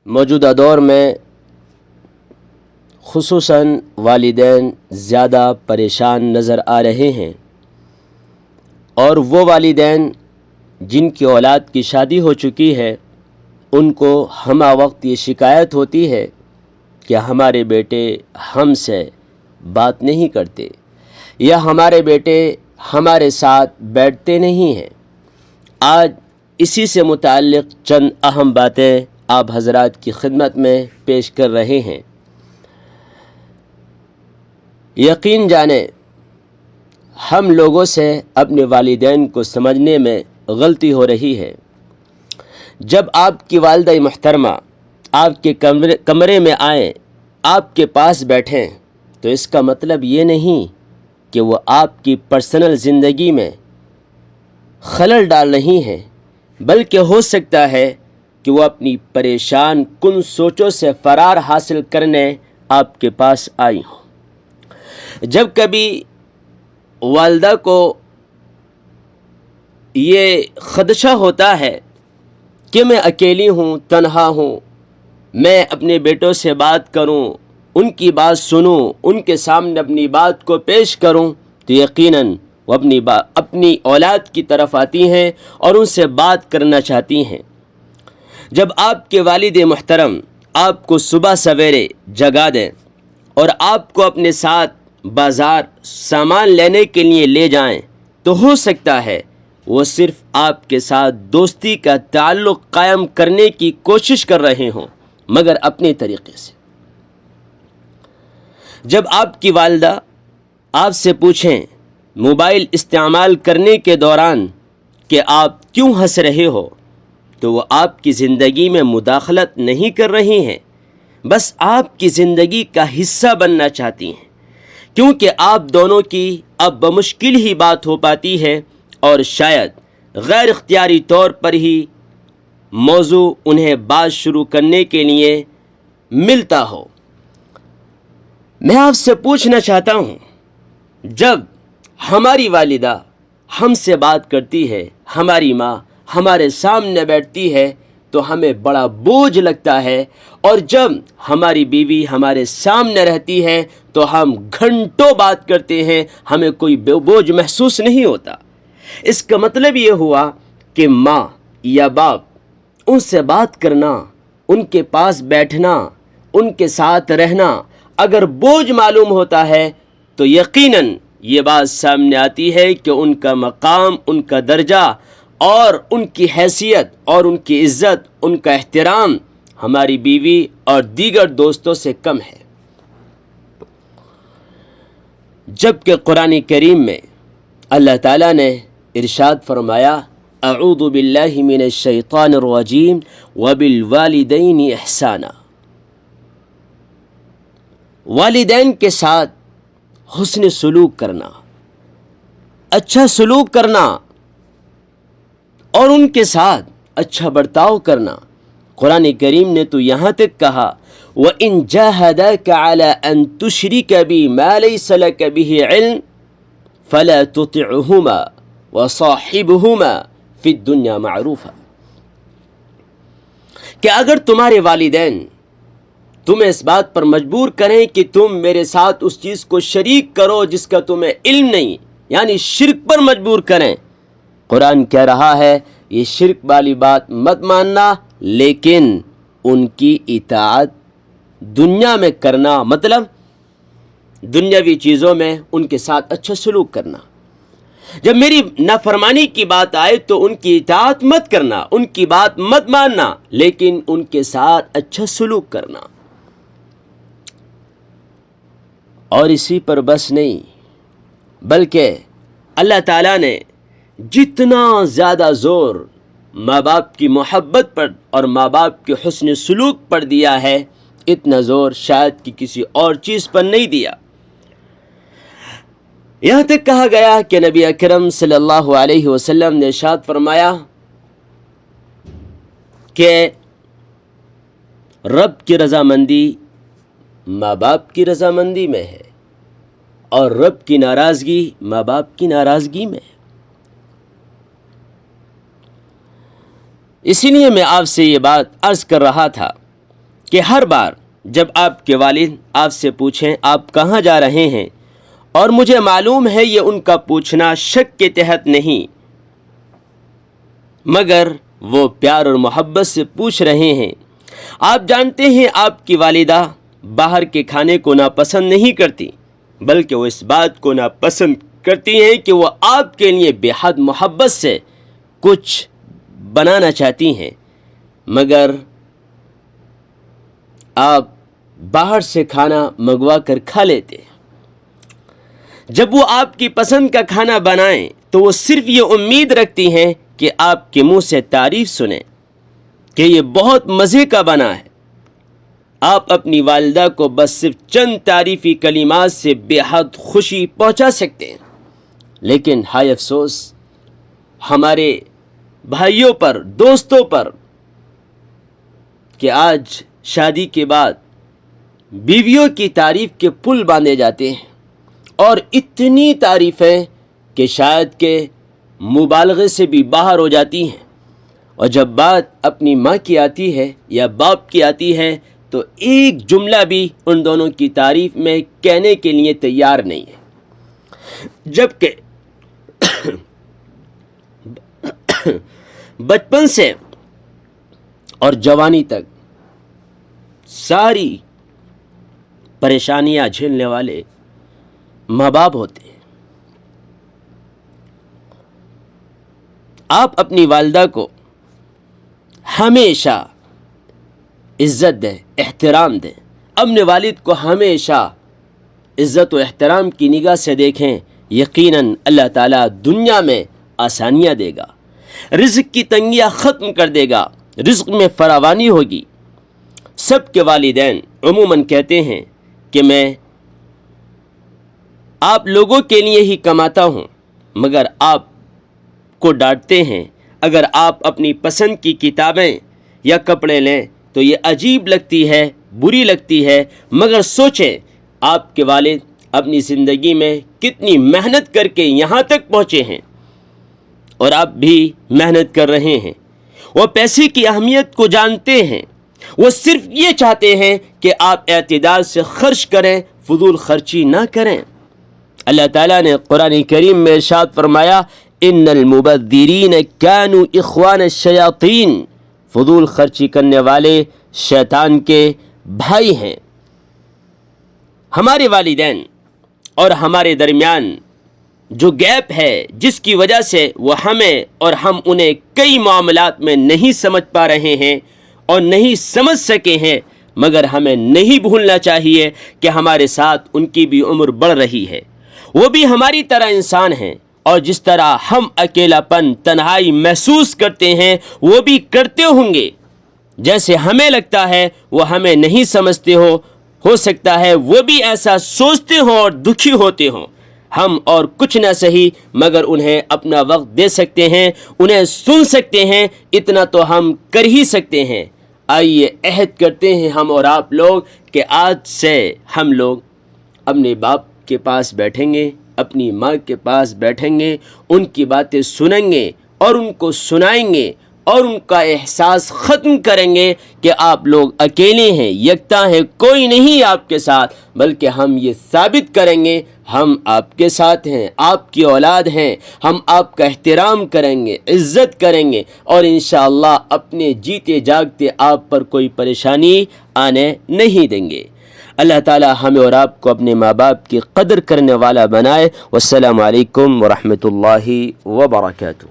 موجودہ دور میں خصوصاً والدین زیادہ پریشان نظر آ رہے ہیں، اور وہ والدین جن کی اولاد کی شادی ہو چکی ہے ان کو ہمہ وقت یہ شکایت ہوتی ہے کہ ہمارے بیٹے ہم سے بات نہیں کرتے، یا ہمارے بیٹے ہمارے ساتھ بیٹھتے نہیں ہیں۔ آج اسی سے متعلق چند اہم باتیں آپ حضرات کی خدمت میں پیش کر رہے ہیں۔ یقین جانیں ہم لوگوں سے اپنے والدین کو سمجھنے میں غلطی ہو رہی ہے۔ جب آپ کی والدہ محترمہ آپ کے کمرے میں آئیں، آپ کے پاس بیٹھیں، تو اس کا مطلب یہ نہیں کہ وہ آپ کی پرسنل زندگی میں خلل ڈال رہی ہیں، بلکہ ہو سکتا ہے کہ وہ اپنی پریشان کن سوچوں سے فرار حاصل کرنے آپ کے پاس آئی ہوں۔ جب کبھی والدہ کو یہ خدشہ ہوتا ہے کہ میں اکیلی ہوں، تنہا ہوں، میں اپنے بیٹوں سے بات کروں، ان کی بات سنوں، ان کے سامنے اپنی بات کو پیش کروں، تو یقیناً وہ اپنی اولاد کی طرف آتی ہیں اور ان سے بات کرنا چاہتی ہیں۔ جب آپ کے والد محترم آپ کو صبح سویرے جگا دیں اور آپ کو اپنے ساتھ بازار سامان لینے کے لیے لے جائیں، تو ہو سکتا ہے وہ صرف آپ کے ساتھ دوستی کا تعلق قائم کرنے کی کوشش کر رہے ہوں، مگر اپنے طریقے سے۔ جب آپ کی والدہ آپ سے پوچھیں موبائل استعمال کرنے کے دوران کہ آپ کیوں ہنس رہے ہو، تو وہ آپ کی زندگی میں مداخلت نہیں کر رہی ہیں، بس آپ کی زندگی کا حصہ بننا چاہتی ہیں، کیونکہ آپ دونوں کی اب بمشکل ہی بات ہو پاتی ہے، اور شاید غیر اختیاری طور پر ہی موضوع انہیں بات شروع کرنے کے لیے ملتا ہو۔ میں آپ سے پوچھنا چاہتا ہوں، جب ہماری والدہ ہم سے بات کرتی ہے، ہماری ماں ہمارے سامنے بیٹھتی ہے، تو ہمیں بڑا بوجھ لگتا ہے، اور جب ہماری بیوی ہمارے سامنے رہتی ہے تو ہم گھنٹوں بات کرتے ہیں، ہمیں کوئی بوجھ محسوس نہیں ہوتا۔ اس کا مطلب یہ ہوا کہ ماں یا باپ ان سے بات کرنا، ان کے پاس بیٹھنا، ان کے ساتھ رہنا اگر بوجھ معلوم ہوتا ہے، تو یقیناً یہ بات سامنے آتی ہے کہ ان کا مقام، ان کا درجہ اور ان کی حیثیت اور ان کی عزت، ان کا احترام ہماری بیوی اور دیگر دوستوں سے کم ہے۔ جبکہ قرآن کریم میں اللہ تعالیٰ نے ارشاد فرمایا، اعوذ باللہ من الشیطان الرجیم وبالوالدین احسانا، والدین کے ساتھ حسن سلوک کرنا، اچھا سلوک کرنا اور ان کے ساتھ اچھا برتاؤ کرنا۔ قرآن کریم نے تو یہاں تک کہا، وَإِن جَاهَدَاكَ عَلَىٰ أَن تُشْرِكَ بِي مَا لَيْسَ لَكَ بِهِ عِلْمٌ فَلَا تُطِعْهُمَا وَصَاحِبْهُمَا فِي الدُّنْيَا مَعْرُوفًا، کہ اگر تمہارے والدین تمہیں اس بات پر مجبور کریں کہ تم میرے ساتھ اس چیز کو شریک کرو جس کا تمہیں علم نہیں، یعنی شرک پر مجبور کریں، قرآن کہہ رہا ہے یہ شرک والی بات مت ماننا، لیکن ان کی اطاعت دنیا میں کرنا، مطلب دنیاوی چیزوں میں ان کے ساتھ اچھا سلوک کرنا۔ جب میری نافرمانی کی بات آئے تو ان کی اطاعت مت کرنا، ان کی بات مت ماننا، لیکن ان کے ساتھ اچھا سلوک کرنا۔ اور اسی پر بس نہیں، بلکہ اللہ تعالیٰ نے جتنا زیادہ زور ماں باپ کی محبت پر اور ماں باپ کے حسن سلوک پر دیا ہے، اتنا زور شاید کہ کسی اور چیز پر نہیں دیا۔ یہاں تک کہا گیا کہ نبی اکرم صلی اللہ علیہ وسلم نے ارشاد فرمایا کہ رب کی رضامندی ماں باپ کی رضامندی میں ہے، اور رب کی ناراضگی ماں باپ کی ناراضگی میں ہے۔ اسی لیے میں آپ سے یہ بات عرض کر رہا تھا کہ ہر بار جب آپ کے والد آپ سے پوچھیں آپ کہاں جا رہے ہیں، اور مجھے معلوم ہے یہ ان کا پوچھنا شک کے تحت نہیں، مگر وہ پیار اور محبت سے پوچھ رہے ہیں۔ آپ جانتے ہیں آپ کی والدہ باہر کے کھانے کو ناپسند نہیں کرتی، بلکہ وہ اس بات کو ناپسند کرتی ہیں کہ وہ آپ کے لیے بے حد محبت سے کچھ بنانا چاہتی ہیں، مگر آپ باہر سے کھانا منگوا کر کھا لیتے ہیں۔ جب وہ آپ کی پسند کا کھانا بنائیں تو وہ صرف یہ امید رکھتی ہیں کہ آپ کے منہ سے تعریف سنیں کہ یہ بہت مزے کا بنا ہے۔ آپ اپنی والدہ کو بس صرف چند تعریفی کلمات سے بے حد خوشی پہنچا سکتے ہیں، لیکن ہائے افسوس ہمارے بھائیوں پر، دوستوں پر، کہ آج شادی کے بعد بیویوں کی تعریف کے پل باندھے جاتے ہیں، اور اتنی تعریفیں کہ شاید کہ مبالغے سے بھی باہر ہو جاتی ہیں، اور جب بات اپنی ماں کی آتی ہے یا باپ کی آتی ہے تو ایک جملہ بھی ان دونوں کی تعریف میں کہنے کے لیے تیار نہیں ہے، جبکہ بچپن سے اور جوانی تک ساری پریشانیاں جھیلنے والے ماں باپ ہوتے ہیں۔ آپ اپنی والدہ کو ہمیشہ عزت دیں، احترام دیں، اپنے والد کو ہمیشہ عزت و احترام کی نگاہ سے دیکھیں، یقیناً اللہ تعالیٰ دنیا میں آسانیاں دے گا، رزق کی تنگیاں ختم کر دے گا، رزق میں فراوانی ہوگی۔ سب کے والدین عموماً کہتے ہیں کہ میں آپ لوگوں کے لیے ہی کماتا ہوں، مگر آپ کو ڈانٹتے ہیں اگر آپ اپنی پسند کی کتابیں یا کپڑے لیں تو یہ عجیب لگتی ہے، بری لگتی ہے، مگر سوچیں آپ کے والد اپنی زندگی میں کتنی محنت کر کے یہاں تک پہنچے ہیں، اور آپ بھی محنت کر رہے ہیں۔ وہ پیسے کی اہمیت کو جانتے ہیں، وہ صرف یہ چاہتے ہیں کہ آپ اعتدال سے خرچ کریں، فضول خرچی نہ کریں۔ اللہ تعالیٰ نے قرآن کریم میں ارشاد فرمایا، ان المبذرین کانوا اخوان الشیاطین، فضول خرچی کرنے والے شیطان کے بھائی ہیں۔ ہمارے والدین اور ہمارے درمیان جو گیپ ہے، جس کی وجہ سے وہ ہمیں اور ہم انہیں کئی معاملات میں نہیں سمجھ پا رہے ہیں اور نہیں سمجھ سکے ہیں، مگر ہمیں نہیں بھولنا چاہیے کہ ہمارے ساتھ ان کی بھی عمر بڑھ رہی ہے، وہ بھی ہماری طرح انسان ہیں، اور جس طرح ہم اکیلا پن، تنہائی محسوس کرتے ہیں وہ بھی کرتے ہوں گے۔ جیسے ہمیں لگتا ہے وہ ہمیں نہیں سمجھتے ہو سکتا ہے وہ بھی ایسا سوچتے ہوں اور دکھی ہوتے ہوں۔ ہم اور کچھ نہ سہی مگر انہیں اپنا وقت دے سکتے ہیں، انہیں سن سکتے ہیں، اتنا تو ہم کر ہی سکتے ہیں۔ آئیے عہد کرتے ہیں ہم اور آپ لوگ کہ آج سے ہم لوگ اپنے باپ کے پاس بیٹھیں گے، اپنی ماں کے پاس بیٹھیں گے، ان کی باتیں سنیں گے اور ان کو سنائیں گے، اور ان کا احساس ختم کریں گے کہ آپ لوگ اکیلے ہیں، یکتا ہیں، کوئی نہیں آپ کے ساتھ، بلکہ ہم یہ ثابت کریں گے ہم آپ کے ساتھ ہیں، آپ کی اولاد ہیں، ہم آپ کا احترام کریں گے، عزت کریں گے، اور انشاءاللہ اپنے جیتے جاگتے آپ پر کوئی پریشانی آنے نہیں دیں گے۔ اللہ تعالی ہمیں اور آپ کو اپنے ماں باپ کی قدر کرنے والا بنائے۔ والسلام علیکم ورحمۃ اللہ وبرکاتہ۔